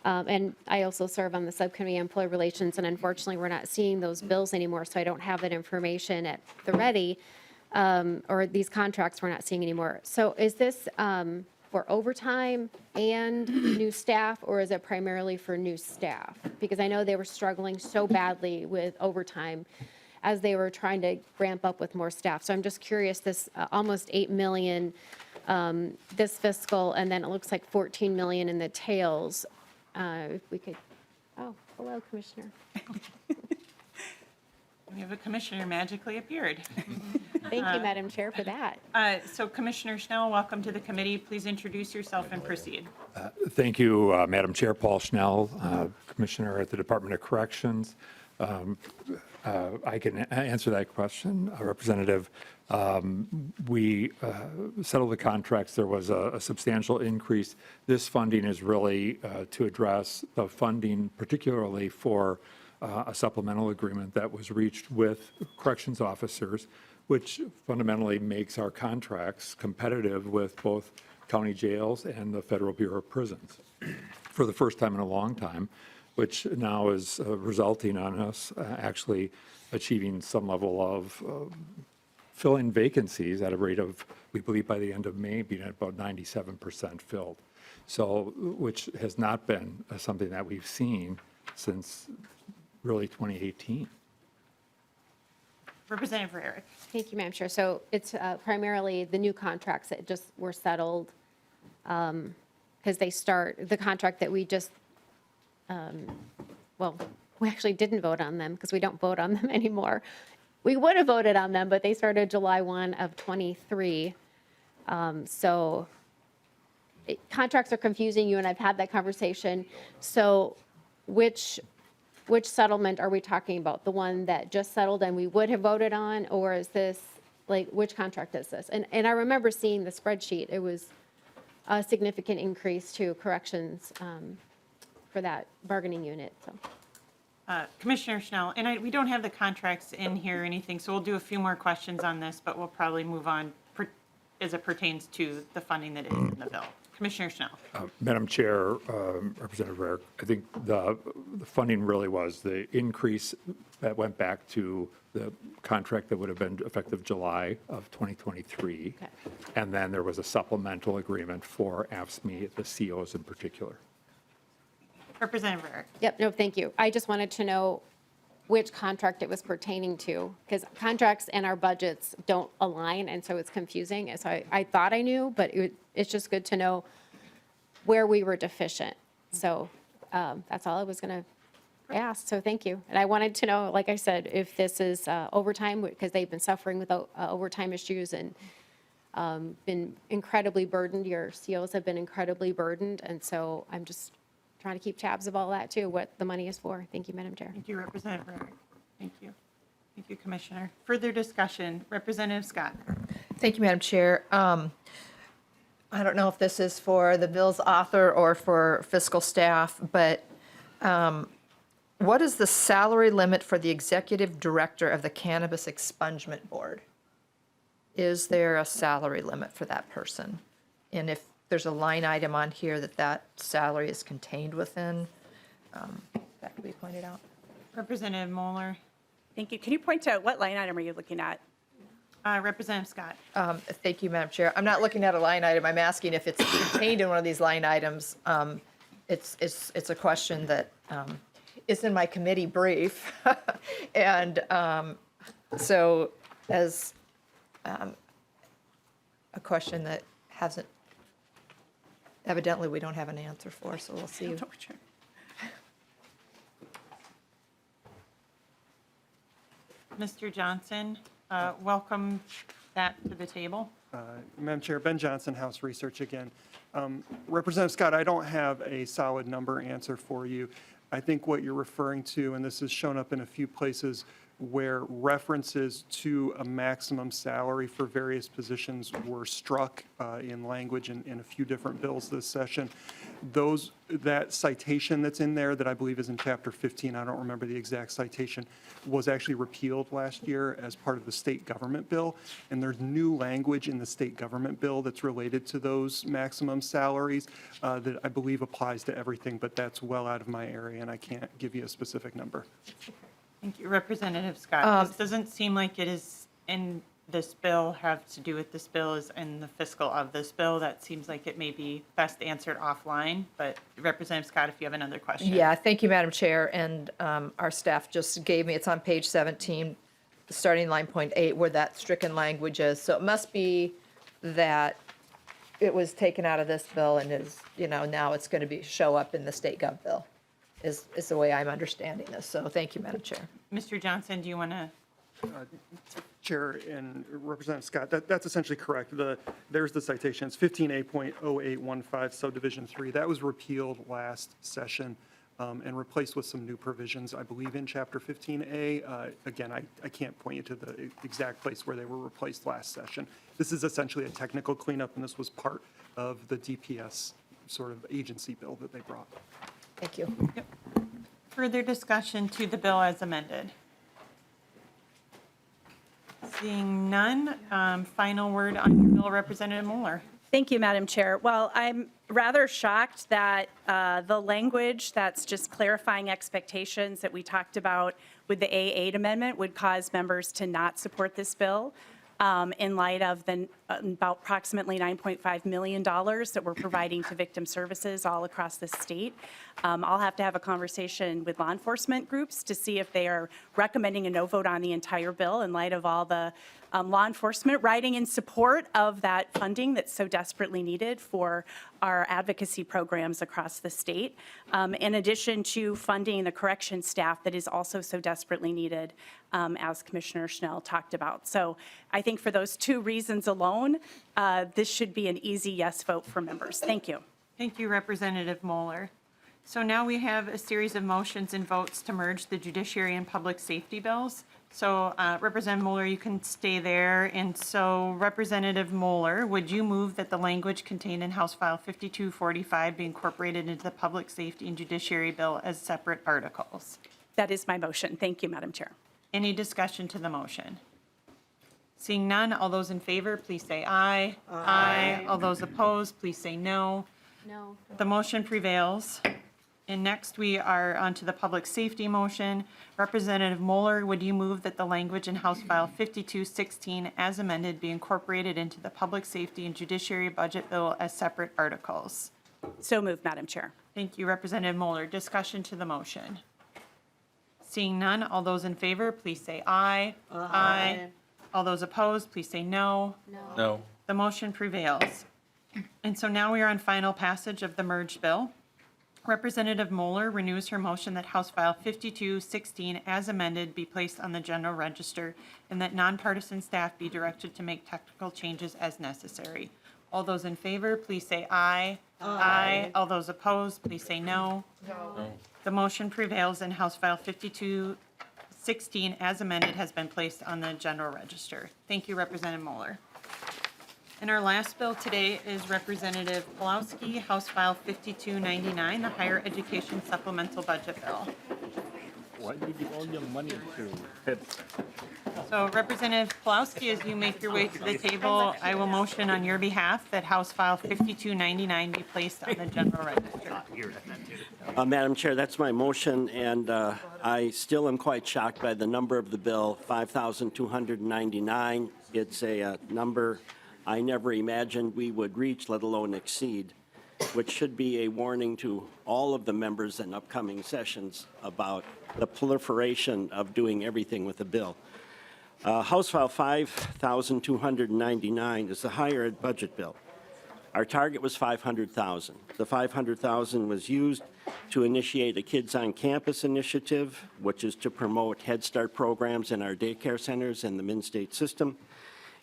And I also serve on the subcommittee on employee relations, and unfortunately, we're not seeing those bills anymore, so I don't have that information at the ready, or these contracts we're not seeing anymore. So is this for overtime and new staff, or is it primarily for new staff? Because I know they were struggling so badly with overtime as they were trying to ramp up with more staff. So I'm just curious, this almost 8 million this fiscal, and then it looks like 14 million in the tails. If we could, oh, hello, Commissioner. We have a commissioner magically appeared. Thank you, Madam Chair, for that. So Commissioner Schnell, welcome to the committee. Please introduce yourself and proceed. Thank you, Madam Chair. Paul Schnell, Commissioner at the Department of Corrections. I can answer that question, Representative. We settled the contracts. There was a substantial increase. This funding is really to address the funding, particularly for a supplemental agreement that was reached with corrections officers, which fundamentally makes our contracts competitive with both county jails and the Federal Bureau of Prisons for the first time in a long time, which now is resulting on us actually achieving some level of filling vacancies at a rate of, we believe by the end of May, being at about 97% filled. So, which has not been something that we've seen since really 2018. Representative Rarick. Thank you, Madam Chair. So it's primarily the new contracts that just were settled because they start, the contract that we just, well, we actually didn't vote on them because we don't vote on them anymore. We would have voted on them, but they started July 1 of 23. So contracts are confusing you, and I've had that conversation. So which settlement are we talking about? The one that just settled and we would have voted on, or is this, like, which contract is this? And I remember seeing the spreadsheet. It was a significant increase to corrections for that bargaining unit, so. Commissioner Schnell, and we don't have the contracts in here or anything, so we'll do a few more questions on this, but we'll probably move on as it pertains to the funding that is in the bill. Commissioner Schnell. Madam Chair, Representative Rarick, I think the funding really was the increase that went back to the contract that would have been effective July of 2023. Okay. And then there was a supplemental agreement for AFSCME, the COs in particular. Representative Rarick. Yep, no, thank you. I just wanted to know which contract it was pertaining to, because contracts and our budgets don't align, and so it's confusing. And so I thought I knew, but it's just good to know where we were deficient. So that's all I was going to ask, so thank you. And I wanted to know, like I said, if this is overtime, because they've been suffering with overtime issues and been incredibly burdened. Your COs have been incredibly burdened, and so I'm just trying to keep tabs of all that too, what the money is for. Thank you, Madam Chair. Thank you, Representative Rarick. Thank you. Thank you, Commissioner. Further discussion, Representative Scott. Thank you, Madam Chair. I don't know if this is for the bill's author or for fiscal staff, but what is the salary limit for the executive director of the Cannabis Expungement Board? Is there a salary limit for that person? And if there's a line item on here that salary is contained within, that could be pointed out. Representative Moller. Thank you. Can you point to what line item are you looking at? Representative Scott. Thank you, Madam Chair. I'm not looking at a line item. I'm asking if it's contained in one of these line items. It's a question that is in my committee brief. And so as a question that hasn't, evidently we don't have an answer for, so we'll see. Mr. Johnson, welcome back to the table. Madam Chair, Ben Johnson, House Research again. Representative Scott, I don't have a solid number answer for you. I think what you're referring to, and this has shown up in a few places where references to a maximum salary for various positions were struck in language in a few different bills this session. That citation that's in there that I believe is in Chapter 15, I don't remember the exact citation, was actually repealed last year as part of the state government bill. And there's new language in the state government bill that's related to those maximum salaries that I believe applies to everything, but that's well out of my area and I can't give you a specific number. Thank you, Representative Scott. This doesn't seem like it is this bill have to do with this bill is in the fiscal of this bill. That seems like it may be best answered offline, but Representative Scott, if you have another question. Yeah, thank you, Madam Chair, and our staff just gave me, it's on page 17, starting line .8, where that stricken language is. So it must be that it was taken out of this bill and is, now it's going to show up in the state gov bill, is the way I'm understanding this. So thank you, Madam Chair. Mr. Johnson, do you want to? Chair and Representative Scott, that's essentially correct. There's the citation. It's 15A.0815 subdivision 3. That was repealed last session and replaced with some new provisions, I believe, in Chapter 15A. Again, I can't point you to the exact place where they were replaced last session. This is essentially a technical cleanup, and this was part of the DPS sort of agency bill that they brought. Thank you. Yep. Further discussion to the bill as amended? Seeing none, final word on your bill, Representative Moller. Thank you, Madam Chair. Well, I'm rather shocked that the language that's just clarifying expectations that we talked about with the A8 amendment would cause members to not support this bill in light of the about approximately $9.5 million that we're providing to victim services all across the state. I'll have to have a conversation with law enforcement groups to see if they are recommending a no vote on the entire bill in light of all the law enforcement writing in support of that funding that's so desperately needed for our advocacy programs across the state, in addition to funding the correction staff that is also so desperately needed, as Commissioner Schnell talked about. So I think for those two reasons alone, this should be an easy yes vote for members. Thank you. Thank you, Representative Moller. So now we have a series of motions and votes to merge the judiciary and public safety bills. So Representative Moller, you can stay there. And so Representative Moller, would you move that the language contained in House File 5245 be incorporated into the public safety and judiciary bill as separate articles? That is my motion. Thank you, Madam Chair. Any discussion to the motion? Seeing none, all those in favor, please say aye. Aye. All those opposed, please say no. No. The motion prevails. And next, we are on to the public safety motion. Representative Moller, would you move that the language in House File 5216 as amended be incorporated into the public safety and judiciary budget bill as separate articles? So moved, Madam Chair. Thank you, Representative Moller. Discussion to the motion. Seeing none, all those in favor, please say aye. Aye. All those opposed, please say no. No. The motion prevails. And so now we are on final passage of the merged bill. Representative Moller renews her motion that House File 5216 as amended be placed on the general register and that nonpartisan staff be directed to make technical changes as necessary. All those in favor, please say aye. Aye. All those opposed, please say no. No. The motion prevails and House File 5216 as amended has been placed on the general register. Thank you, Representative Moller. And our last bill today is Representative Pelowski, House File 5299, the Higher Education Supplemental Budget Bill. Why do you give all your money to So Representative Pelowski, as you make your way to the table, I will motion on your behalf that House File 5299 be placed on the general register. Madam Chair, that's my motion, and I still am quite shocked by the number of the bill, 5,299. It's a number I never imagined we would reach, let alone exceed, which should be a warning to all of the members in upcoming sessions about the proliferation of doing everything with a bill. House File 5,299 is the higher ed budget bill. Our target was 500,000. The 500,000 was used to initiate a Kids on Campus initiative, which is to promote Head Start programs in our daycare centers in the Mid-State system.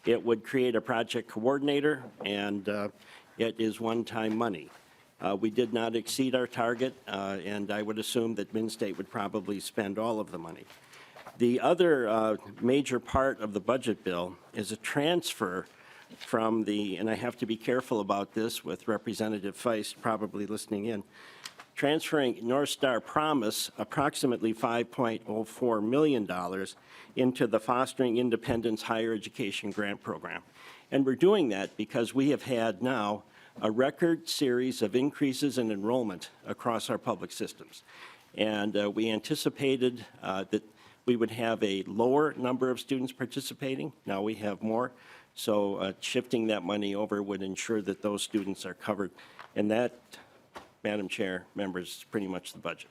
It would create a project coordinator, and it is one-time money. We did not exceed our target, and I would assume that Mid-State would probably spend all of the money. The other major part of the budget bill is a transfer from the, and I have to be careful about this with Representative Feist probably listening in, transferring North Star Promise approximately $5.04 million into the Fostering Independence Higher Education Grant Program. And we're doing that because we have had now a record series of increases in enrollment across our public systems. And we anticipated that we would have a lower number of students participating. Now we have more. So shifting that money over would ensure that those students are covered. And that, Madam Chair, members, is pretty much the budget.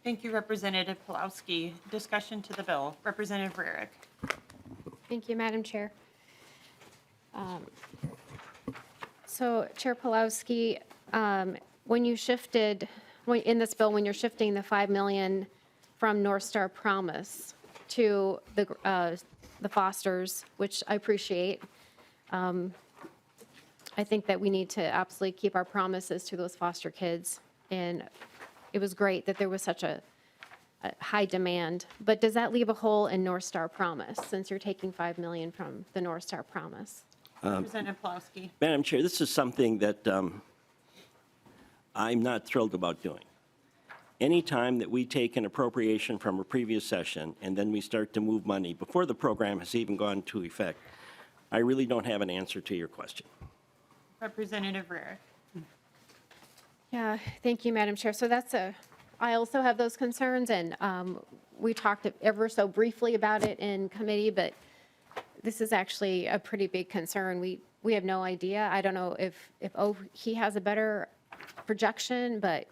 Thank you, Representative Pelowski. Discussion to the bill. Representative Rarick. Thank you, Madam Chair. So Chair Pelowski, when you shifted, in this bill, when you're shifting the $5 million from North Star Promise to the Fosters, which I appreciate, I think that we need to absolutely keep our promises to those foster kids. And it was great that there was such a high demand. But does that leave a hole in North Star Promise, since you're taking $5 million from the North Star Promise? Representative Pelowski. Madam Chair, this is something that I'm not thrilled about doing. Anytime that we take an appropriation from a previous session and then we start to move money before the program has even gone into effect, I really don't have an answer to your question. Representative Rarick. Yeah, thank you, Madam Chair. So I also have those concerns, and we talked ever so briefly about it in committee, but this is actually a pretty big concern. We have no idea. I don't know if he has a better projection, but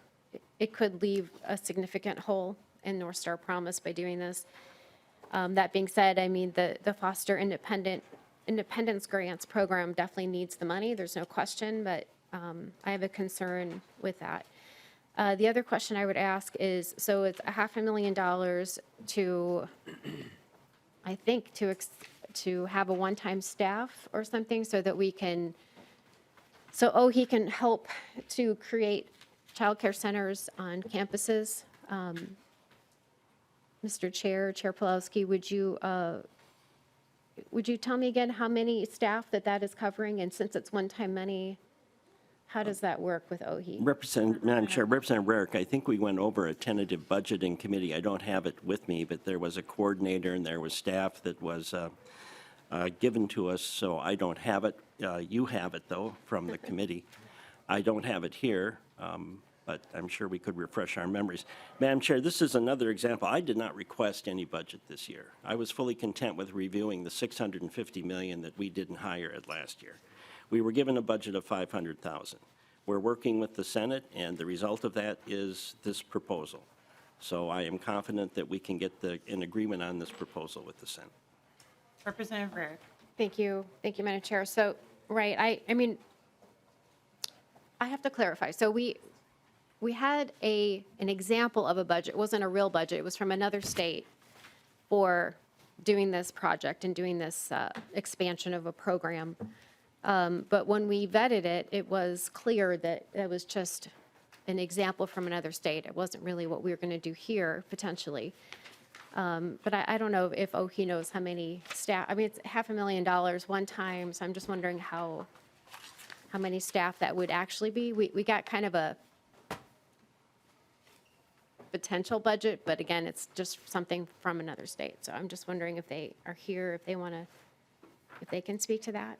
it could leave a significant hole in North Star Promise by doing this. That being said, I mean, the Foster Independence Grants program definitely needs the money. There's no question, but I have a concern with that. The other question I would ask is, so it's $500,000 to, I think, to have a one-time staff or something so that we can, he can help to create childcare centers on campuses. Mr. Chair Pelowski, would you tell me again how many staff that is covering? And since it's one-time money, how does that work with OHE? Madam Chair, Representative Rarick, I think we went over a tentative budget in committee. I don't have it with me, but there was a coordinator and there was staff that was given to us, so I don't have it. You have it, though, from the committee. I don't have it here, but I'm sure we could refresh our memories. Madam Chair, this is another example. I did not request any budget this year. I was fully content with reviewing the $650 million that we didn't hire at last year. We were given a budget of $500,000. We're working with the Senate, and the result of that is this proposal. So I am confident that we can get an agreement on this proposal with the Senate. Representative Rarick. Thank you, Madam Chair. So, right, I mean, I have to clarify. So we had an example of a budget. It wasn't a real budget. It was from another state for doing this project and doing this expansion of a program. But when we vetted it, it was clear that it was just an example from another state. It wasn't really what we were going to do here, potentially. But I don't know if OHE knows how many staff. I mean, it's $500,000 one time, so I'm just wondering how many staff that would actually be. We got kind of a potential budget, but again, it's just something from another state. So I'm just wondering if they are here, if they can speak to that.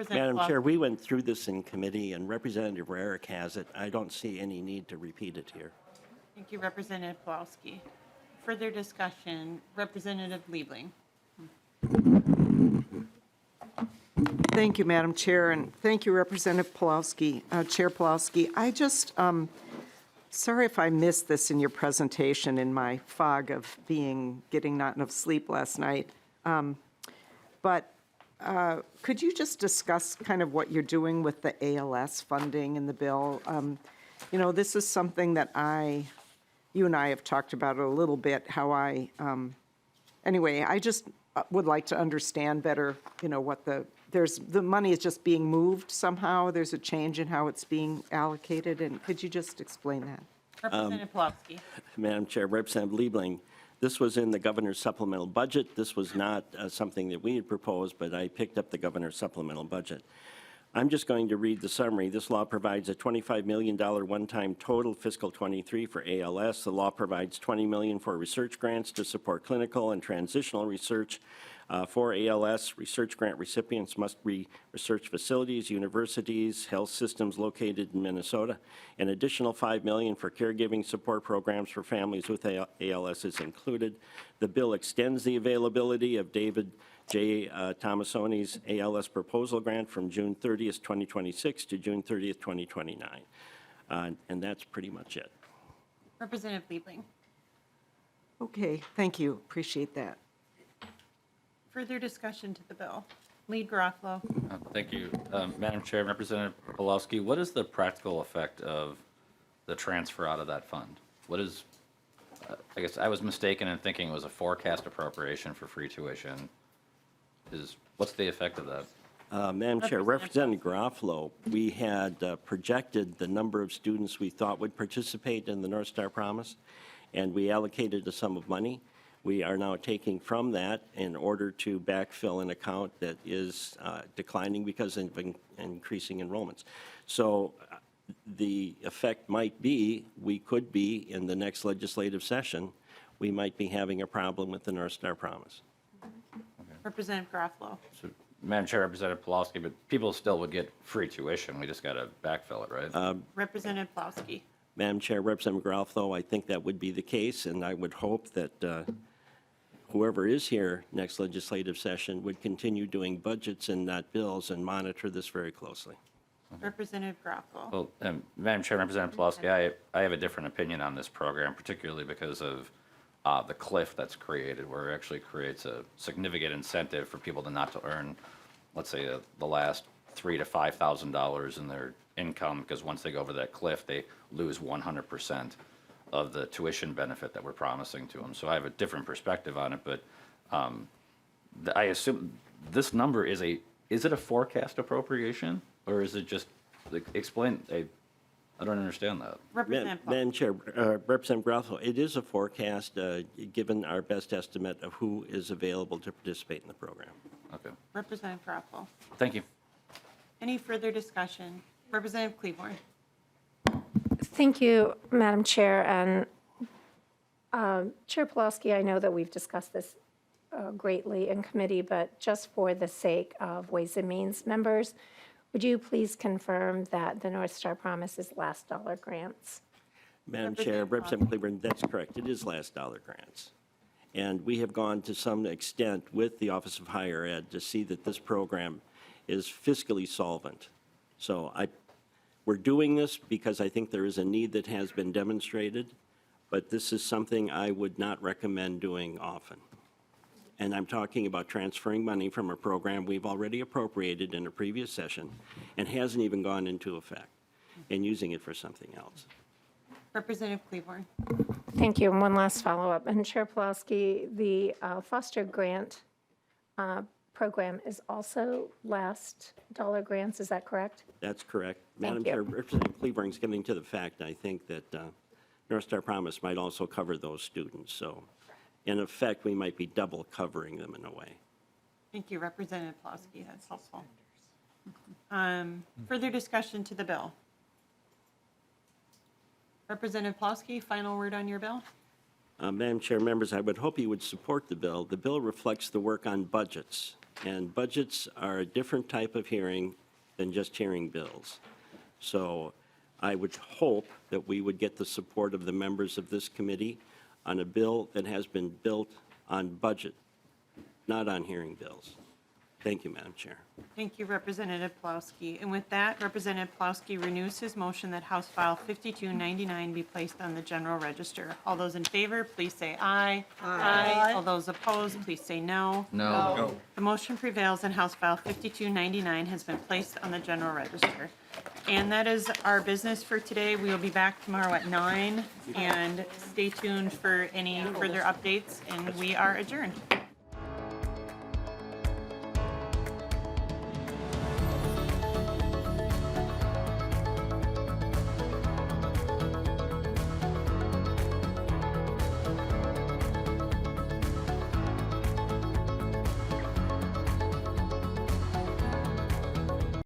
Madam Chair, we went through this in committee, and Representative Rarick has it. I don't see any need to repeat it here. Thank you, Representative Pelowski. Further discussion, Representative Liebling. Thank you, Madam Chair, and thank you, Representative Pelowski, Chair Pelowski. I just, sorry if I missed this in your presentation in my fog of getting not enough sleep last night. But could you just discuss kind of what you're doing with the ALS funding in the bill? You know, this is something that you and I have talked about it a little bit, anyway, I just would like to understand better, you know, the money is just being moved somehow. There's a change in how it's being allocated, and could you just explain that? Representative Pelowski. Madam Chair, Representative Liebling, this was in the governor's supplemental budget. This was not something that we had proposed, but I picked up the governor's supplemental budget. I'm just going to read the summary. This law provides a $25 million one-time total fiscal 23 for ALS. The law provides $20 million for research grants to support clinical and transitional research For ALS, research grant recipients must be research facilities, universities, health systems located in Minnesota. An additional $5 million for caregiving support programs for families with ALS is included. The bill extends the availability of David J. Tomasoni's ALS proposal grant from June 30th, 2026 to June 30th, 2029. And that's pretty much it. Representative Liebling. Okay, thank you, appreciate that. Further discussion to the bill. Lead Garofalo. Thank you. Madam Chair, Representative Pelowski, what is the practical effect of the transfer out of that fund? What is, I guess I was mistaken in thinking it was a forecast appropriation for free tuition. What's the effect of that? Madam Chair, Representative Garofalo, we had projected the number of students we thought would participate in the North Star Promise, and we allocated a sum of money. We are now taking from that in order to backfill an account that is declining because of increasing enrollments. So the effect might be, we could be, in the next legislative session, we might be having a problem with the North Star Promise. Representative Garofalo. So, Madam Chair, Representative Pelowski, but people still would get free tuition. We just got to backfill it, right? Representative Pelowski. Madam Chair, Representative Garofalo, I think that would be the case, and I would hope that whoever is here next legislative session would continue doing budgets and not bills and monitor this very closely. Representative Garofalo. Well, Madam Chair, Representative Pelowski, I have a different opinion on this program, particularly because of the cliff that's created, where it actually creates a significant incentive for people to not to earn, let's say, the last $3,000 to $5,000 in their income, because once they go over that cliff, they lose 100% of the tuition benefit that we're promising to them. So I have a different perspective on it, but I assume this number is it a forecast appropriation, or is it just, explain, I don't understand that. Madam Chair, Representative Garofalo, it is a forecast given our best estimate of who is available to participate in the program. Okay. Representative Garofalo. Thank you. Any further discussion? Representative Cleaborn. Thank you, Madam Chair. And Chair Pelowski, I know that we've discussed this greatly in committee, but just for the sake of Ways and Means members, would you please confirm that the North Star Promise is last dollar grants? Madam Chair, Representative Cleaborn, that's correct. It is last dollar grants. And we have gone to some extent with the Office of Higher Ed to see that this program is fiscally solvent. So we're doing this because I think there is a need that has been demonstrated, but this is something I would not recommend doing often. And I'm talking about transferring money from a program we've already appropriated in a previous session and hasn't even gone into effect, and using it for something else. Representative Cleaborn. Thank you. And one last follow-up. And Chair Pelowski, the foster grant program is also last dollar grants, is that correct? That's correct. Thank Madam you. Chair, Representative Cleaborn's getting to the fact, I think, that North Star Promise might also cover those students. So in effect, we might be double covering them in a way. Thank you, Representative Pelowski. That's helpful. Further discussion to the bill. Representative Pelowski, final word on your bill. Madam Chair, members, I would hope you would support the bill. The bill reflects the work on budgets, and budgets are a different type of hearing than just hearing bills. So I would hope that we would get the support of the members of this committee on a bill that has been built on budget, not on hearing bills. Thank you, Madam Chair. Thank you, Representative Pelowski. And with that, Representative Pelowski renews his motion that House File 5299 be placed on the general register. All those in favor, please say aye. Aye. All those opposed, please say no. No. The motion prevails and House File 5299 has been placed on the general register. And that is our business for today. We will be back tomorrow at 9, and stay tuned for any further updates, and we are adjourned.